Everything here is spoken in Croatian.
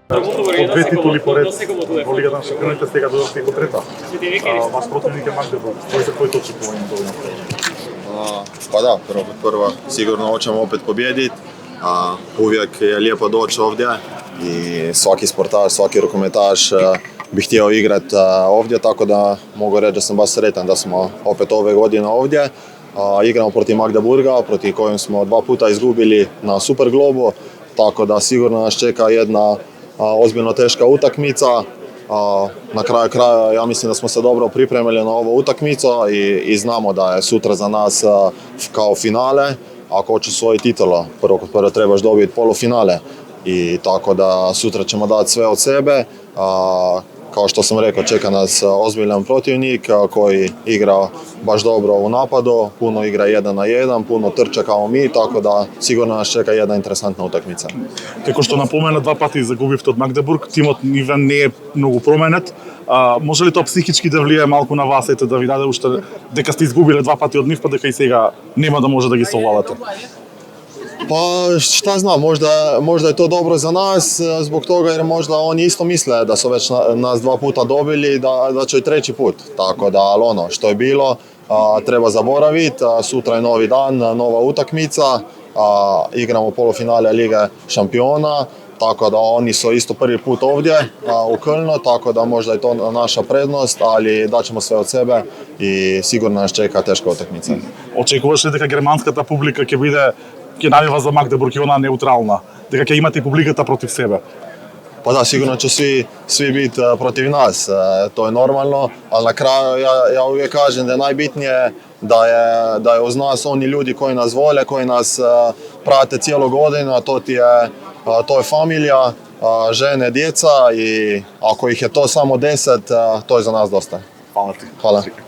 Две титули поред во Лигата на шампионите сега додавте и до трета. Ваш противник е Магдебург. Кои се твоите очекувања до овој? Pa da, prvo sigurno hoćemo opet pobijediti. Uvijek je lijepo doći ovdje i svaki sportaš, svaki rukometaš bi htio igrati ovdje, tako da mogu reći da sam baš sretan da smo opet ove godine ovdje. Igramo protiv Magdeburga, protiv kojim smo 2 puta izgubili na Super Globu, tako da sigurno nas čeka jedna ozbiljno teška utakmica. Na kraju kraja ja mislim da smo se dobro pripremili na ovu utakmicu i znamo da je sutra za nas kao finale. Ako hoćeš svoju titulu, prvo trebaš dobiti polufinale i tako da sutra ćemo dati sve od sebe. Kao što sam rekao, čeka nas ozbiljan protivnik koji igra baš dobro u napadu, puno igra 1 na 1, puno trče kao mi, tako da sigurno nas čeka jedna interesantna utakmica. Како што напомена, 2 пати загубивте од Магдебург, тимот нивен не е многу променет. Може ли тоа психички да влијае малку на вас, ете да ви даде уште дека сте изгубиле 2 пати од нив, па дека и сега нема да може да ги совладате? Pa šta znam, možda je to dobro za nas zbog toga jer možda oni isto misle da su već nas 2 puta dobili, da će i 3. put. Tako da, ali ono što je bilo treba zaboraviti, sutra je novi dan, nova utakmica, igramo polufinale Lige šampiona, tako da oni su isto prvi put ovdje u Kölnu, tako da možda je to naša prednost, ali daćemo sve od sebe i sigurno nas čeka teška utakmica. Очекуваш ли дека германската публика ќе навива за Магдебург и она неутрална, дека ќе имате публиката против себе? Pa da, sigurno će svi biti protiv nas, to je normalno, ali na kraju ja uvijek kažem da je najbitnije da je uz nas oni ljudi koji nas vole, koji nas prate cijelu godinu, a to je familija, žene, djeca i ako ih je to samo 10, to je za nas dosta. Hvala ti. Hvala.